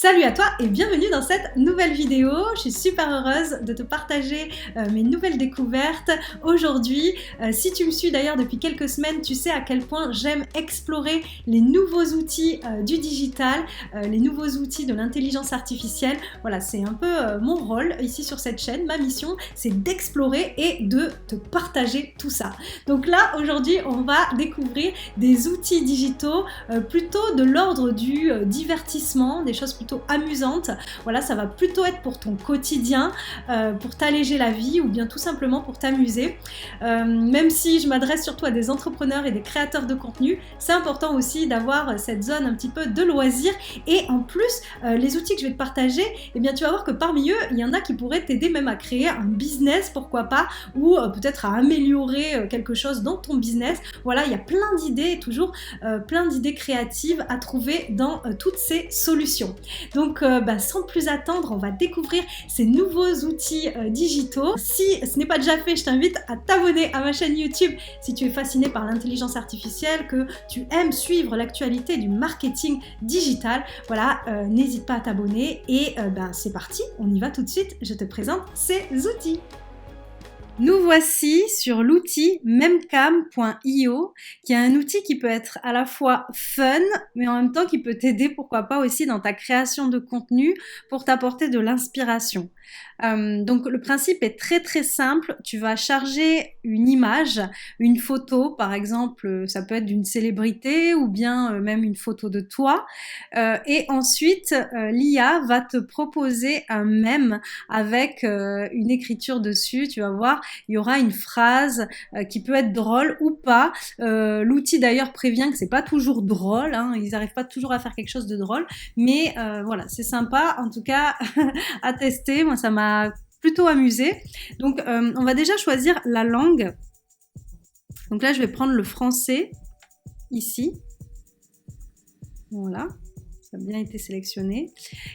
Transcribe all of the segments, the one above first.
Salut à toi et bienvenue dans cette nouvelle vidéo. Je suis super heureuse de te partager mes nouvelles découvertes aujourd'hui. Si tu me suis d'ailleurs depuis quelques semaines, tu sais à quel point j'aime explorer les nouveaux outils du digital, les nouveaux outils de l'intelligence artificielle. Voilà, c'est un peu mon rôle ici sur cette chaîne. Ma mission, c'est d'explorer et de te partager tout ça. Donc là, aujourd'hui, on va découvrir des outils digitaux plutôt de l'ordre du divertissement, des choses plutôt amusantes. Voilà, ça va plutôt être pour ton quotidien, pour t'alléger la vie ou bien tout simplement pour t'amuser. Même si je m'adresse surtout à des entrepreneurs et des créateurs de contenu, c'est important aussi d'avoir cette zone un petit peu de loisirs. Et en plus, les outils que je vais te partager, eh bien, tu vas voir que parmi eux, il y en a qui pourraient t'aider même à créer un business, pourquoi pas, ou peut-être à améliorer quelque chose dans ton business. Voilà, il y a plein d'idées, toujours plein d'idées créatives à trouver dans toutes ces solutions. Donc sans plus attendre, on va découvrir ces nouveaux outils digitaux. Si ce n'est pas déjà fait, je t'invite à t'abonner à ma chaîne YouTube si tu es fasciné par l'intelligence artificielle, que tu aimes suivre l'actualité du marketing digital. Voilà, n'hésite pas à t'abonner et c'est parti, on y va tout de suite, je te présente ces outils. Nous voici sur l'outil memcam.io, qui est un outil qui peut être à la fois fun, mais en même temps qui peut t'aider, pourquoi pas, aussi dans ta création de contenu pour t'apporter de l'inspiration. Donc le principe est très très simple, tu vas charger une image, une photo par exemple, ça peut être d'une célébrité ou bien même une photo de toi, et ensuite l'IA va te proposer un mème avec une écriture dessus, tu vas voir, il y aura une phrase qui peut être drôle ou pas. L'outil d'ailleurs prévient que c'est pas toujours drôle, hein, ils n'arrivent pas toujours à faire quelque chose de drôle, mais voilà, c'est sympa en tout cas à tester. Moi ça m'a plutôt amusé. Donc on va déjà choisir la langue. Donc là je vais prendre le français ici. Voilà, ça a bien été sélectionné.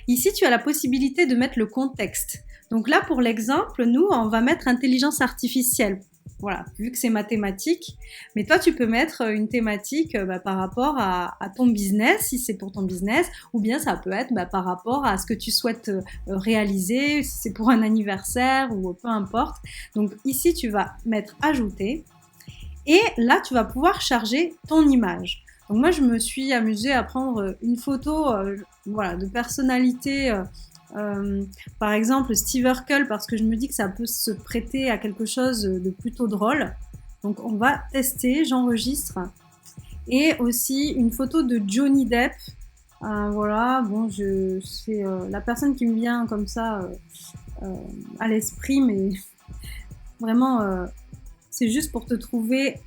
Ici tu as la possibilité de mettre le contexte. Donc là pour l'exemple, nous on va mettre intelligence artificielle. Voilà, vu que c'est mathématique, mais toi tu peux mettre une thématique par rapport à ton business, si c'est pour ton business, ou bien ça peut être par rapport à ce que tu souhaites réaliser, si c'est pour un anniversaire ou peu importe. Donc ici tu vas mettre ajouter, et là tu vas pouvoir charger ton image. Donc moi je me suis amusée à prendre une photo de personnalité. Par exemple Steve Urkel, parce que je me dis que ça peut se prêter à quelque chose de plutôt drôle. Donc on va tester, j'enregistre. Et aussi une photo de Johnny Depp. Voilà, bon, c'est la personne qui me vient comme ça à l'esprit, mais vraiment c'est juste pour te trouver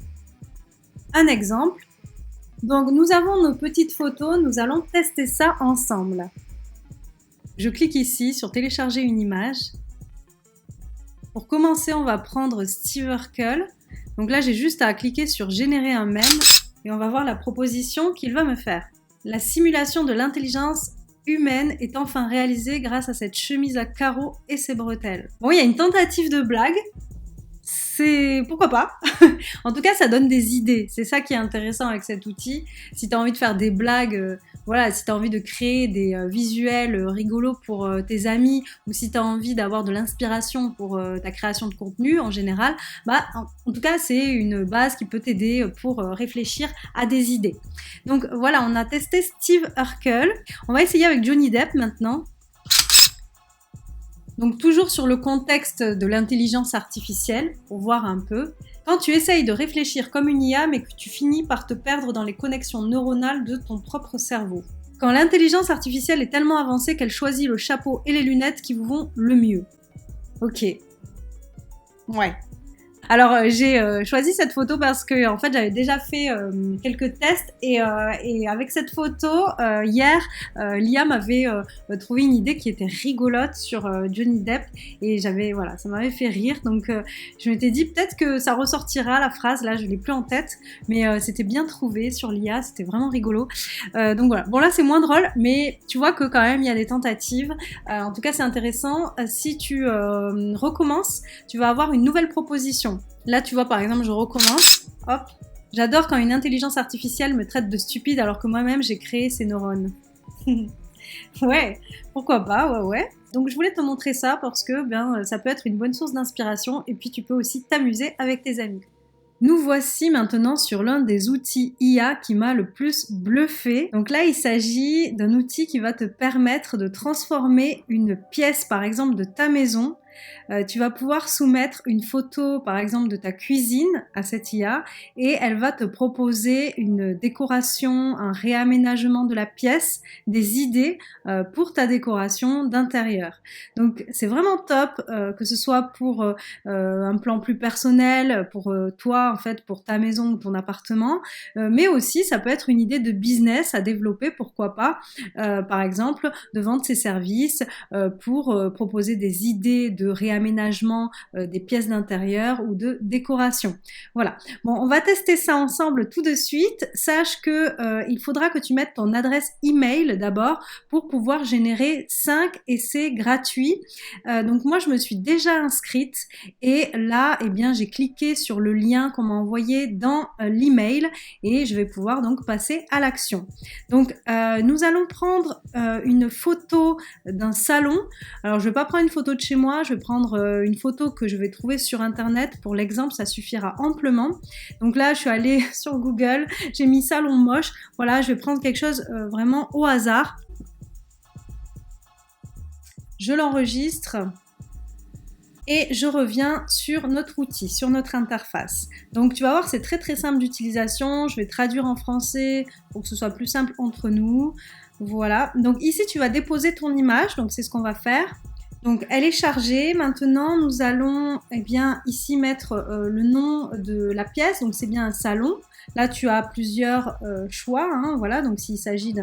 un exemple. Donc nous avons nos petites photos, nous allons tester ça ensemble. Je clique ici sur télécharger une image. Pour commencer, on va prendre Steve Urkel. Donc là, j'ai juste à cliquer sur générer un mème et on va voir la proposition qu'il va me faire. La simulation de l'intelligence humaine est enfin réalisée grâce à cette chemise à carreaux et ses bretelles. Bon, il y a une tentative de blague. C'est pourquoi pas. En tout cas, ça donne des idées. C'est ça qui est intéressant avec cet outil. Si tu as envie de faire des blagues, si tu as envie de créer des visuels rigolos pour tes amis, ou si tu as envie d'avoir de l'inspiration pour ta création de contenu en général, en tout cas, c'est une base qui peut t'aider pour réfléchir à des idées. Donc voilà, on a testé Steve Urkel. On va essayer avec Johnny Depp maintenant. Donc toujours sur le contexte de l'intelligence artificielle, pour voir un peu. Quand tu essayes de réfléchir comme une IA, mais que tu finis par te perdre dans les connexions neuronales de ton propre cerveau. Quand l'intelligence artificielle est tellement avancée qu'elle choisit le chapeau et les lunettes qui vous vont le mieux. Ok. Ouais. Alors j'ai choisi cette photo parce que en fait j'avais déjà fait quelques tests et avec cette photo hier l'IA m'avait trouvé une idée qui était rigolote sur Johnny Depp et ça m'avait fait rire, donc je m'étais dit peut-être que ça ressortira la phrase, là je l'ai plus en tête, mais c'était bien trouvé sur l'IA, c'était vraiment rigolo. Donc voilà, bon là c'est moins drôle, mais tu vois que quand même il y a des tentatives. En tout cas c'est intéressant. Si tu recommences, tu vas avoir une nouvelle proposition. Là, tu vois, par exemple, je recommence. Hop. J'adore quand une intelligence artificielle me traite de stupide alors que moi-même, j'ai créé ces neurones. Ouais, pourquoi pas, ouais, ouais. Donc je voulais te montrer ça parce que ça peut être une bonne source d'inspiration et puis tu peux aussi t'amuser avec tes amis. Nous voici maintenant sur l'un des outils IA qui m'a le plus bluffé. Donc là, il s'agit d'un outil qui va te permettre de transformer une pièce, par exemple, de ta maison. Tu vas pouvoir soumettre une photo, par exemple, de ta cuisine à cette IA et elle va te proposer une décoration, un réaménagement de la pièce, des idées pour ta décoration d'intérieur. Donc c'est vraiment top, que ce soit pour un plan plus personnel, pour toi en fait, pour ta maison ou ton appartement, mais aussi ça peut être une idée de business à développer, pourquoi pas, par exemple, de vendre ses services pour proposer des idées de réaménagement des pièces d'intérieur ou de décoration. Voilà. Bon, on va tester ça ensemble tout de suite. Sache que il faudra que tu mettes ton adresse email d'abord pour pouvoir générer 5 essais gratuits. Donc moi, je me suis déjà inscrite et là, eh bien, j'ai cliqué sur le lien qu'on m'a envoyé dans l'email et je vais pouvoir donc passer à l'action. Donc, nous allons prendre une photo d'un salon. Alors, je vais pas prendre une photo de chez moi, je vais prendre une photo que je vais trouver sur internet. Pour l'exemple, ça suffira amplement. Donc là, je suis allée sur Google, j'ai mis salon moche. Voilà, je vais prendre quelque chose vraiment au hasard. Je l'enregistre et je reviens sur notre outil, sur notre interface. Donc tu vas voir, c'est très très simple d'utilisation. Je vais traduire en français pour que ce soit plus simple entre nous. Voilà, donc ici tu vas déposer ton image, donc c'est ce qu'on va faire. Donc elle est chargée. Maintenant nous allons ici mettre le nom de la pièce, donc c'est bien un salon. Là tu as plusieurs choix, hein, voilà, donc s'il s'agit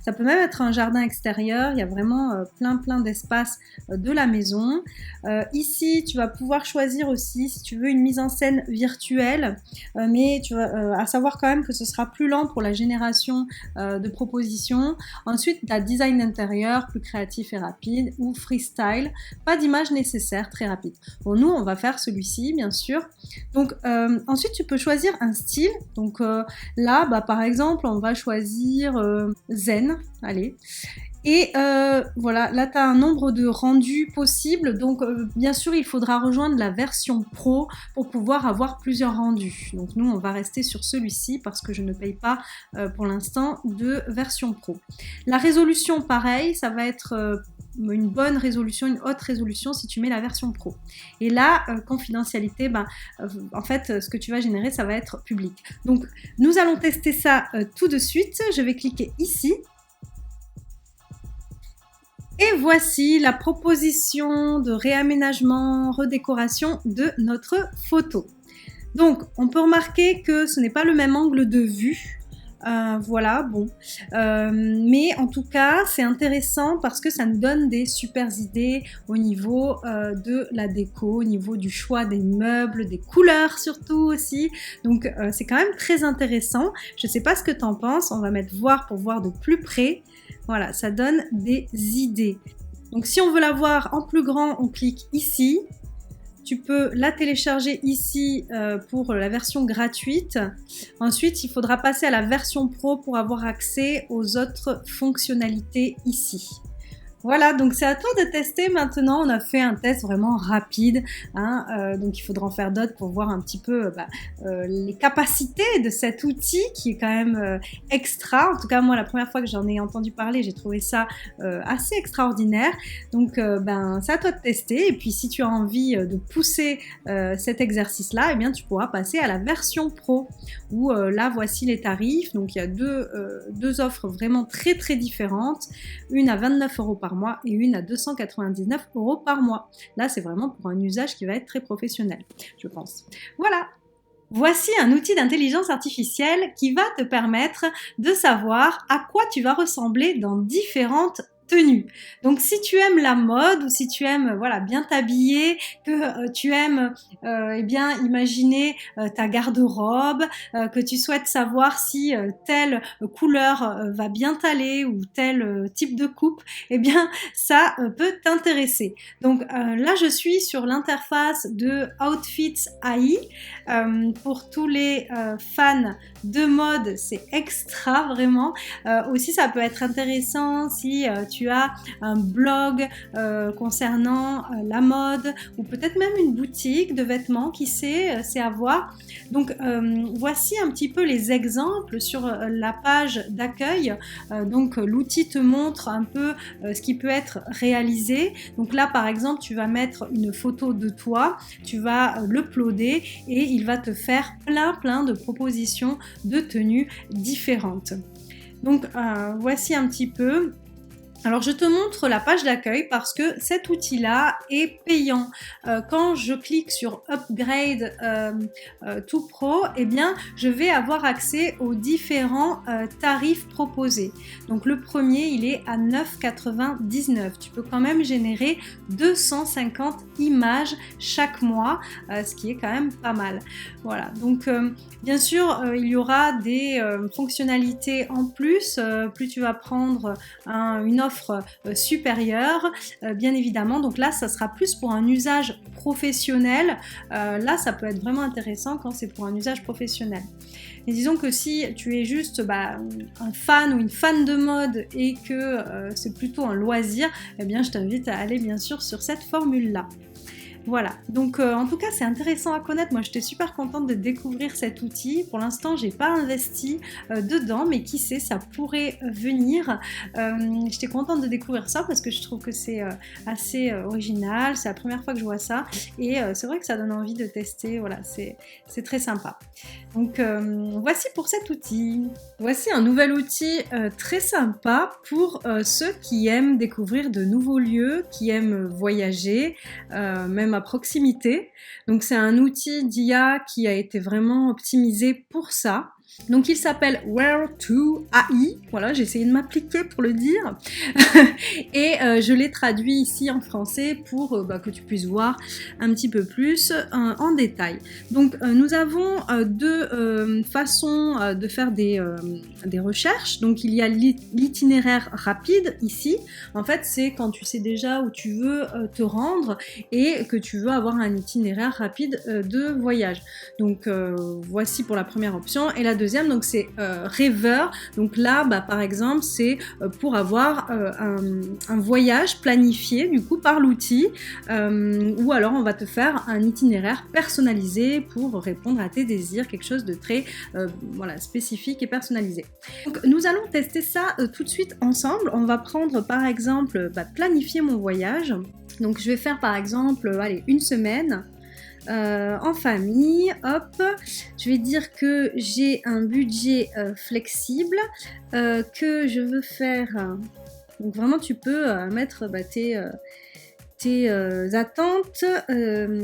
ça peut même être un jardin extérieur, il y a vraiment plein d'espace de la maison. Ici tu vas pouvoir choisir aussi si tu veux une mise en scène virtuelle, mais tu vas à savoir quand même que ce sera plus lent pour la génération de propositions. Ensuite tu as design intérieur, plus créatif et rapide, ou freestyle, pas d'image nécessaire, très rapide. Bon, nous on va faire celui-ci bien sûr. Donc ensuite tu peux choisir un style. Donc là, par exemple, on va choisir Zen, allez. Et voilà, là tu as un nombre de rendus possibles, donc bien sûr il faudra rejoindre la version pro pour pouvoir avoir plusieurs rendus. Donc nous on va rester sur celui-ci parce que je ne paye pas pour l'instant de version pro. La résolution pareil, ça va être une bonne résolution, une haute résolution si tu mets la version pro. Et là, confidentialité, en fait ce que tu vas générer ça va être public. Donc nous allons tester ça tout de suite. Je vais cliquer ici. Et voici la proposition de réaménagement, redécoration de notre photo. Donc, on peut remarquer que ce n'est pas le même angle de vue. Voilà, bon. Mais en tout cas, c'est intéressant parce que ça nous donne des super idées au niveau de la déco, au niveau du choix des meubles, des couleurs surtout aussi. Donc, c'est quand même très intéressant. Je ne sais pas ce que tu en penses. On va mettre voir pour voir de plus près. Voilà, ça donne des idées. Donc si on veut la voir en plus grand, on clique ici. Tu peux la télécharger ici pour la version gratuite. Ensuite, il faudra passer à la version pro pour avoir accès aux autres fonctionnalités ici. Voilà, donc c'est à toi de tester maintenant. On a fait un test vraiment rapide, hein, donc il faudra en faire d'autres pour voir un petit peu les capacités de cet outil qui est quand même extra. En tout cas, moi, la première fois que j'en ai entendu parler, j'ai trouvé ça assez extraordinaire. Donc, c'est à toi de tester. Et puis, si tu as envie de pousser cet exercice-là, eh bien, tu pourras passer à la version pro où là, voici les tarifs. Donc, il y a deux offres vraiment très, très différentes. Une à 29 € par mois et une à 299 € par mois. Là, c'est vraiment pour un usage qui va être très professionnel, je pense. Voilà. Voici un outil d'intelligence artificielle qui va te permettre de savoir à quoi tu vas ressembler dans différentes tenue. Donc si tu aimes la mode ou si tu aimes voilà bien t'habiller, que tu aimes eh bien imaginer ta garde-robe, que tu souhaites savoir si telle couleur va bien t'aller ou tel type de coupe, eh bien ça peut t'intéresser. Donc là je suis sur l'interface de Outfits AI. Pour tous les fans de mode, c'est extra vraiment. Aussi ça peut être intéressant si tu as un blog concernant la mode ou peut-être même une boutique de vêtements, qui sait, c'est à voir. Donc voici un petit peu les exemples sur la page d'accueil. Donc l'outil te montre un peu ce qui peut être réalisé. Donc là par exemple tu vas mettre une photo de toi, tu vas l'uploader et il va te faire plein de propositions de tenues différentes. Donc voici un petit peu. Alors je te montre la page d'accueil parce que cet outil-là est payant. Quand je clique sur Upgrade to Pro, eh bien je vais avoir accès aux différents tarifs proposés. Donc le premier, il est à 9,99 €. Tu peux quand même générer 250 images chaque mois, ce qui est quand même pas mal. Voilà, donc bien sûr, il y aura des fonctionnalités en plus. Plus tu vas prendre une offre supérieure, bien évidemment. Donc là ça sera plus pour un usage professionnel. Là ça peut être vraiment intéressant quand c'est pour un usage professionnel. Mais disons que si tu es juste un fan ou une fan de mode et que c'est plutôt un loisir, eh bien je t'invite à aller bien sûr sur cette formule là. Voilà, donc en tout cas c'est intéressant à connaître. Moi j'étais super contente de découvrir cet outil. Pour l'instant j'ai pas investi dedans, mais qui sait, ça pourrait venir. J'étais contente de découvrir ça parce que je trouve que c'est assez original. C'est la première fois que je vois ça et c'est vrai que ça donne envie de tester. Voilà, c'est très sympa. Donc voici pour cet outil. Voici un nouvel outil très sympa pour ceux qui aiment découvrir de nouveaux lieux, qui aiment voyager, même à proximité. Donc c'est un outil d'IA qui a été vraiment optimisé pour ça. Donc il s'appelle Where2AI, voilà, j'ai essayé de m'appliquer pour le dire et je l'ai traduit ici en français pour que tu puisses voir un petit peu plus en détail. Donc nous avons deux façons de faire des recherches. Donc il y a l'itinéraire rapide ici. En fait c'est quand tu sais déjà où tu veux te rendre et que tu veux avoir un itinéraire rapide de voyage. Donc voici pour la première option. Et la deuxième, donc c'est rêveur. Donc là, par exemple, c'est pour avoir un voyage planifié du coup par l'outil, ou alors on va te faire un itinéraire personnalisé pour répondre à tes désirs, quelque chose de très voilà, spécifique et personnalisé. Donc nous allons tester ça tout de suite ensemble. On va prendre par exemple planifier mon voyage. Donc je vais faire par exemple allez, une semaine. En famille, hop, je vais dire que j'ai un budget flexible, que je veux faire, donc vraiment tu peux mettre tes attentes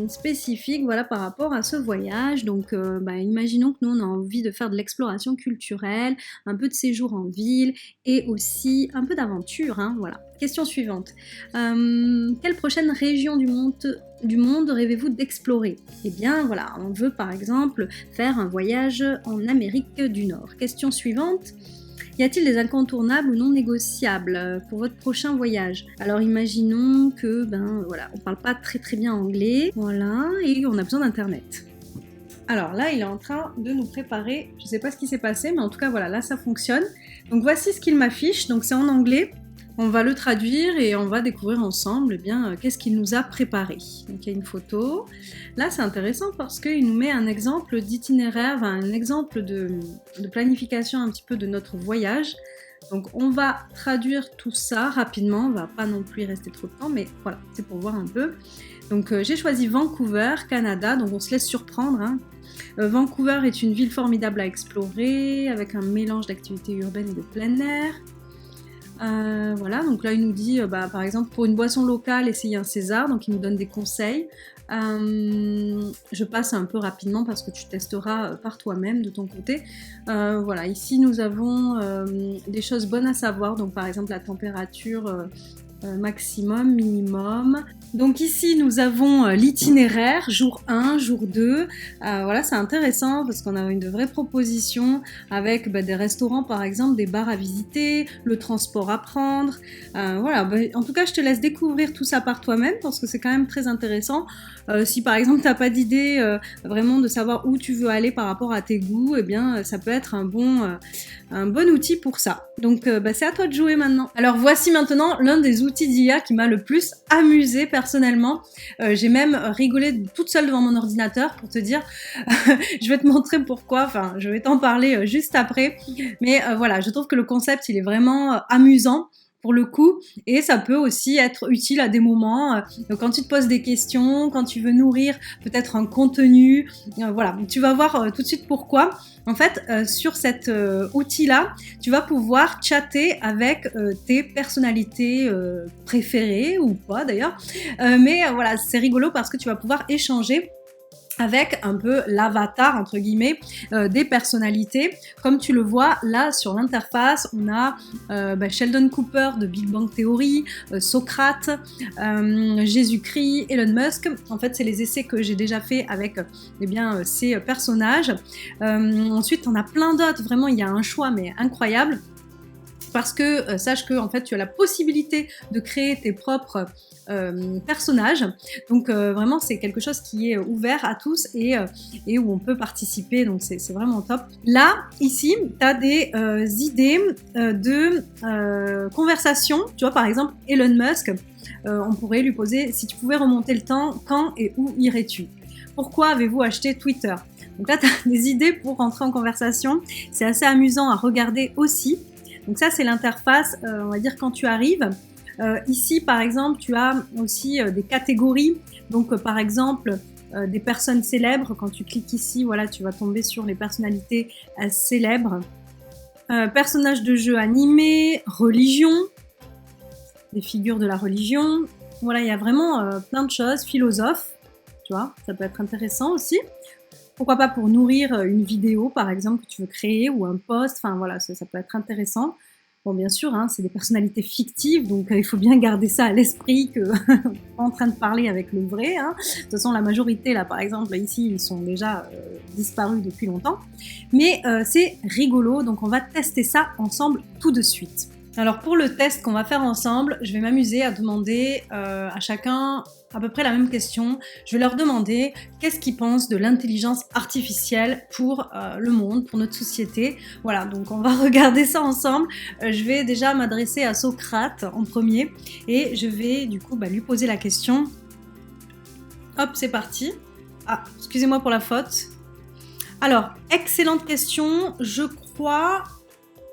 spécifiques voilà, par rapport à ce voyage. Donc imaginons que nous on a envie de faire de l'exploration culturelle, un peu de séjour en ville et aussi un peu d'aventure, hein, voilà. Question suivante. Quelle prochaine région du monde rêvez-vous d'explorer? Eh bien voilà, on veut par exemple faire un voyage en Amérique du Nord. Question suivante. Y a-t-il des incontournables ou non négociables pour votre prochain voyage? Alors imaginons que voilà, on parle pas très bien anglais, voilà, et on a besoin d'internet. Alors là, il est en train de nous préparer, je sais pas ce qui s'est passé, mais en tout cas voilà, là ça fonctionne. Donc voici ce qu'il m'affiche, donc c'est en anglais. On va le traduire et on va découvrir ensemble qu'est-ce qu'il nous a préparé. Donc il y a une photo. Là c'est intéressant parce qu'il nous met un exemple d'itinéraire, un exemple de planification un petit peu de notre voyage. Donc on va traduire tout ça rapidement, on va pas non plus y rester trop de temps, mais voilà, c'est pour voir un peu. Donc j'ai choisi Vancouver, Canada, donc on se laisse surprendre, hein. Vancouver est une ville formidable à explorer, avec un mélange d'activités urbaines et de plein air. Voilà, donc là il nous dit, par exemple, pour une boisson locale, essayez un César, donc il nous donne des conseils. Je passe un peu rapidement parce que tu testeras par toi-même de ton côté. Voilà, ici nous avons des choses bonnes à savoir, donc par exemple la température maximum, minimum. Donc ici nous avons l'itinéraire, jour 1, jour 2. Voilà, c'est intéressant parce qu'on a une vraie proposition avec des restaurants par exemple, des bars à visiter, le transport à prendre. Voilà, en tout cas je te laisse découvrir tout ça par toi-même parce que c'est quand même très intéressant. Si par exemple tu n'as pas d'idée vraiment de savoir où tu veux aller par rapport à tes goûts, eh bien ça peut être un bon outil pour ça. Donc c'est à toi de jouer maintenant. Alors voici maintenant l'un des outils d'IA qui m'a le plus amusé personnellement. J'ai même rigolé toute seule devant mon ordinateur pour te dire. Je vais te montrer pourquoi, enfin je vais t'en parler juste après. Mais voilà, je trouve que le concept il est vraiment amusant pour le coup, et ça peut aussi être utile à des moments quand tu te poses des questions, quand tu veux nourrir peut-être un contenu, voilà, tu vas voir tout de suite pourquoi. En fait, sur cet outil-là, tu vas pouvoir chatter avec tes personnalités préférées ou pas d'ailleurs, mais voilà, c'est rigolo parce que tu vas pouvoir échanger avec un peu l'avatar, entre guillemets, des personnalités. Comme tu le vois, là, sur l'interface, on a Sheldon Cooper de Big Bang Theory, Socrate, Jésus-Christ, Elon Musk. En fait, c'est les essais que j'ai déjà fait avec ces personnages. Ensuite, on a plein d'autres. Vraiment, il y a un choix, mais incroyable. Parce que sache que en fait tu as la possibilité de créer tes propres personnages, donc vraiment c'est quelque chose qui est ouvert à tous et où on peut participer, donc c'est vraiment top. Là, ici, tu as des idées de conversation, tu vois par exemple Elon Musk, on pourrait lui poser si tu pouvais remonter le temps, quand et où irais-tu? Pourquoi avez-vous acheté Twitter? Donc là tu as des idées pour rentrer en conversation, c'est assez amusant à regarder aussi. Donc ça, c'est l'interface, on va dire, quand tu arrives. Ici, par exemple, tu as aussi des catégories. Donc, par exemple, des personnes célèbres. Quand tu cliques ici, voilà, tu vas tomber sur les personnalités célèbres. Personnages de jeux animés, religion, des figures de la religion. Voilà, il y a vraiment plein de choses. Philosophes, tu vois, ça peut être intéressant aussi. Pourquoi pas pour nourrir une vidéo, par exemple, que tu veux créer, ou un post, enfin voilà, ça peut être intéressant. Bon, bien sûr, hein, c'est des personnalités fictives, donc il faut bien garder ça à l'esprit qu'on n'est pas en train de parler avec le vrai. Hein. De toute façon, la majorité, là, par exemple, ici, ils sont déjà disparus depuis longtemps. Mais c'est rigolo, donc on va tester ça ensemble tout de suite. Alors pour le test qu'on va faire ensemble, je vais m'amuser à demander à chacun à peu près la même question. Je vais leur demander qu'est-ce qu'ils pensent de l'intelligence artificielle pour le monde, pour notre société. Voilà, donc on va regarder ça ensemble. Je vais déjà m'adresser à Socrate en premier et je vais du coup lui poser la question. Hop, c'est parti. Ah, excusez-moi pour la faute. Alors, excellente question. Je crois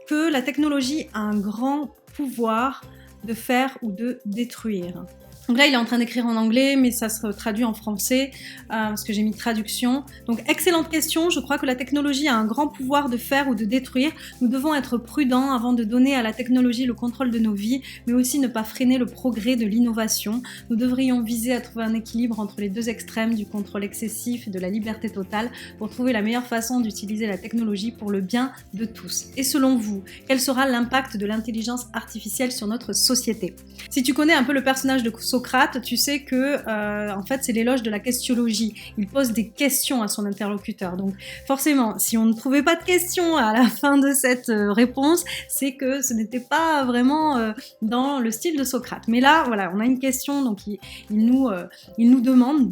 que la technologie a un grand pouvoir de faire ou de détruire. Donc là, il est en train d'écrire en anglais, mais ça se traduit en français, parce que j'ai mis traduction. Donc, excellente question. Je crois que la technologie a un grand pouvoir de faire ou de détruire. Nous devons être prudents avant de donner à la technologie le contrôle de nos vies, mais aussi ne pas freiner le progrès de l'innovation. Nous devrions viser à trouver un équilibre entre les deux extrêmes du contrôle excessif et de la liberté totale pour trouver la meilleure façon d'utiliser la technologie pour le bien de tous. Et selon vous, quel sera l'impact de l'intelligence artificielle sur notre société? Si tu connais un peu le personnage de Socrate, tu sais que en fait c'est l'éloge de la questionologie. Il pose des questions à son interlocuteur. Donc forcément, si on ne trouvait pas de questions à la fin de cette réponse, c'est que ce n'était pas vraiment dans le style de Socrate. Mais là, voilà, on a une question, donc il nous demande,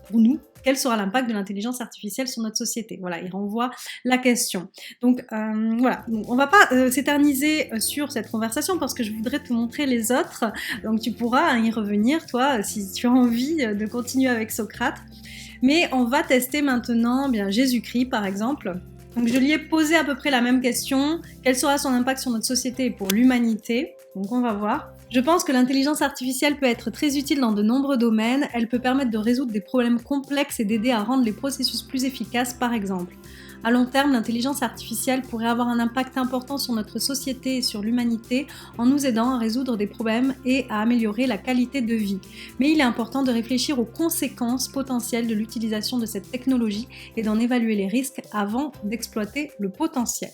pour nous, quel sera l'impact de l'intelligence artificielle sur notre société? Voilà, il renvoie la question. Donc voilà, on va pas s'éterniser sur cette conversation parce que je voudrais te montrer les autres. Donc tu pourras y revenir, toi, si tu as envie de continuer avec Socrate. Mais on va tester maintenant Jésus-Christ, par exemple. Donc je lui ai posé à peu près la même question. Quel sera son impact sur notre société et pour l'humanité? Donc on va voir. Je pense que l'intelligence artificielle peut être très utile dans de nombreux domaines. Elle peut permettre de résoudre des problèmes complexes et d'aider à rendre les processus plus efficaces, par exemple. À long terme, l'intelligence artificielle pourrait avoir un impact important sur notre société et sur l'humanité en nous aidant à résoudre des problèmes et à améliorer la qualité de vie. Mais il est important de réfléchir aux conséquences potentielles de l'utilisation de cette technologie et d'en évaluer les risques avant d'exploiter le potentiel.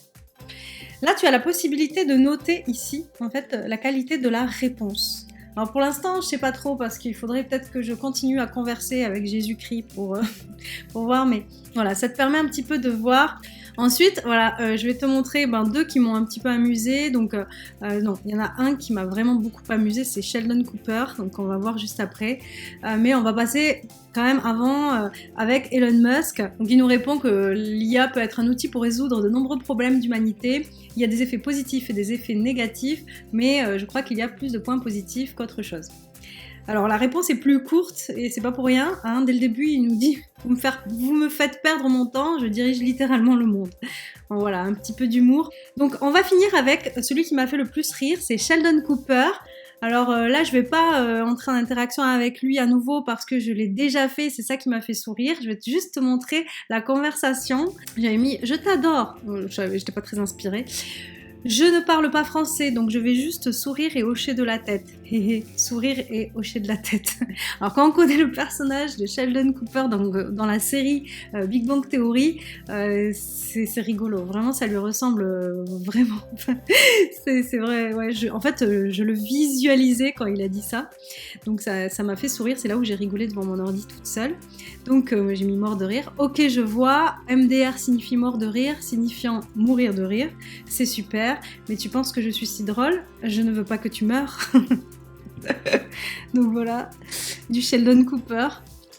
Là, tu as la possibilité de noter ici, en fait, la qualité de la réponse. Alors pour l'instant, je sais pas trop parce qu'il faudrait peut-être que je continue à converser avec Jésus-Christ pour voir, mais voilà, ça te permet un petit peu de voir. Ensuite, voilà, je vais te montrer deux qui m'ont un petit peu amusé. Donc, non, il y en a un qui m'a vraiment beaucoup amusé, c'est Sheldon Cooper, donc on va voir juste après. Mais on va passer quand même avant avec Elon Musk. Donc, il nous répond que l'IA peut être un outil pour résoudre de nombreux problèmes d'humanité. Il y a des effets positifs et des effets négatifs, mais je crois qu'il y a plus de points positifs qu'autre chose. Alors la réponse est plus courte et c'est pas pour rien, hein. Dès le début il nous dit vous me faites perdre mon temps, je dirige littéralement le monde. Bon, voilà, un petit peu d'humour. Donc on va finir avec celui qui m'a fait le plus rire, c'est Sheldon Cooper. Alors là je vais pas entrer en interaction avec lui à nouveau parce que je l'ai déjà fait, c'est ça qui m'a fait sourire. Je vais juste te montrer la conversation. J'avais mis je t'adore, j'étais pas très inspirée. Je ne parle pas français, donc je vais juste sourire et hocher de la tête. Sourire et hocher de la tête. Alors quand on connaît le personnage de Sheldon Cooper dans la série Big Bang Theory, c'est rigolo. Vraiment, ça lui ressemble vraiment. c'est vrai, ouais. En fait, je le visualisais quand il a dit ça. Donc ça m'a fait sourire. C'est là où j'ai rigolé devant mon ordi toute seule. Donc j'ai mis mort de rire. Ok, je vois. MDR signifie mort de rire, signifiant mourir de rire. C'est super. Mais tu penses que je suis si drôle? Je ne veux pas que tu meurs. Donc voilà, du Sheldon Cooper.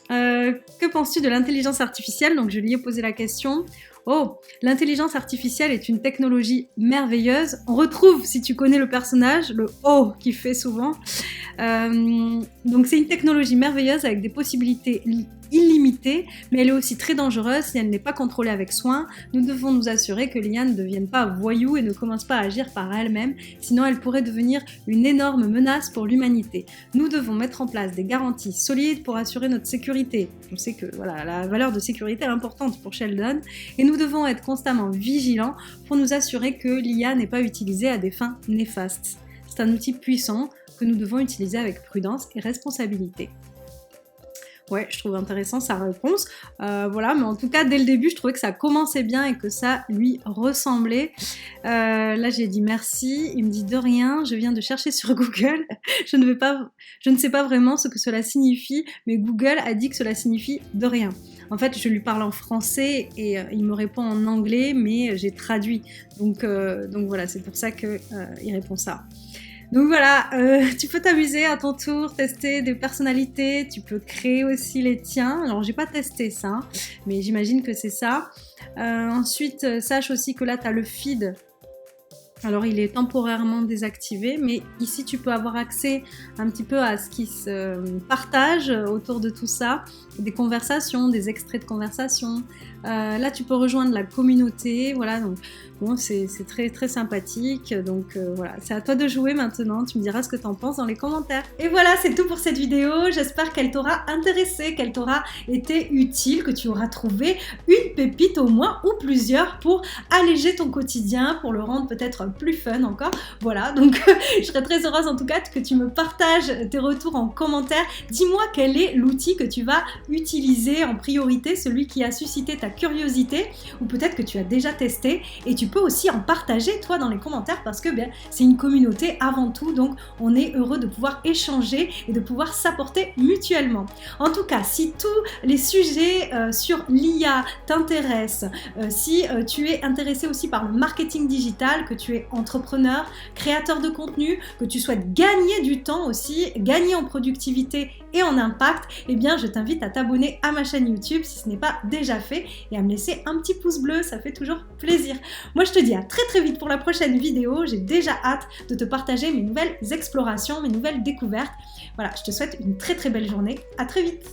Que penses-tu de l'intelligence artificielle? Donc je lui ai posé la question. Oh, l'intelligence artificielle est une technologie merveilleuse. On retrouve, si tu connais le personnage, le « oh » qu'il fait souvent. Donc c'est une technologie merveilleuse avec des possibilités illimitée, mais elle est aussi très dangereuse si elle n'est pas contrôlée avec soin. Nous devons nous assurer que l'IA ne devienne pas voyou et ne commence pas à agir par elle-même, sinon elle pourrait devenir une énorme menace pour l'humanité. Nous devons mettre en place des garanties solides pour assurer notre sécurité. On sait que voilà, la valeur de sécurité est importante pour Sheldon, et nous devons être constamment vigilants pour nous assurer que l'IA n'est pas utilisée à des fins néfastes. C'est un outil puissant que nous devons utiliser avec prudence et responsabilité. Ouais, je trouve intéressant sa réponse. Voilà, mais en tout cas, dès le début, je trouvais que ça commençait bien et que ça lui ressemblait. Là, j'ai dit merci. Il me dit de rien. Je viens de chercher sur Google. Je ne sais pas vraiment ce que cela signifie, mais Google a dit que cela signifie de rien. En fait, je lui parle en français et il me répond en anglais, mais j'ai traduit. Donc voilà, c'est pour ça qu'il répond ça. Donc voilà, tu peux t'amuser à ton tour, tester des personnalités, tu peux créer aussi les tiens. Alors j'ai pas testé ça, mais j'imagine que c'est ça. Ensuite, sache aussi que là tu as le feed. Alors il est temporairement désactivé, mais ici tu peux avoir accès un petit peu à ce qui se partage autour de tout ça, des conversations, des extraits de conversations. Là tu peux rejoindre la communauté, voilà, donc bon, c'est très très sympathique, donc voilà, c'est à toi de jouer maintenant, tu me diras ce que tu en penses dans les commentaires. Et voilà, c'est tout pour cette vidéo, j'espère qu'elle t'aura intéressé, qu'elle t'aura été utile, que tu auras trouvé une pépite au moins ou plusieurs pour alléger ton quotidien, pour le rendre peut-être plus fun encore. Voilà, donc je serais très heureuse en tout cas que tu me partages tes retours en commentaire. Dis-moi quel est l'outil que tu vas utiliser en priorité, celui qui a suscité ta curiosité, ou peut-être que tu as déjà testé, et tu peux aussi en partager toi dans les commentaires parce que bien c'est une communauté avant tout, donc on est heureux de pouvoir échanger et de pouvoir s'apporter mutuellement. En tout cas, si tous les sujets sur l'IA t'intéressent, si tu es intéressé aussi par le marketing digital, que tu es entrepreneur, créateur de contenu, que tu souhaites gagner du temps aussi, gagner en productivité et en impact, eh bien je t'invite à t'abonner à ma chaîne YouTube si ce n'est pas déjà fait et à me laisser un petit pouce bleu, ça fait toujours plaisir. Moi je te dis à très très vite pour la prochaine vidéo, j'ai déjà hâte de te partager mes nouvelles explorations, mes nouvelles découvertes. Voilà, je te souhaite une très très belle journée, à très vite.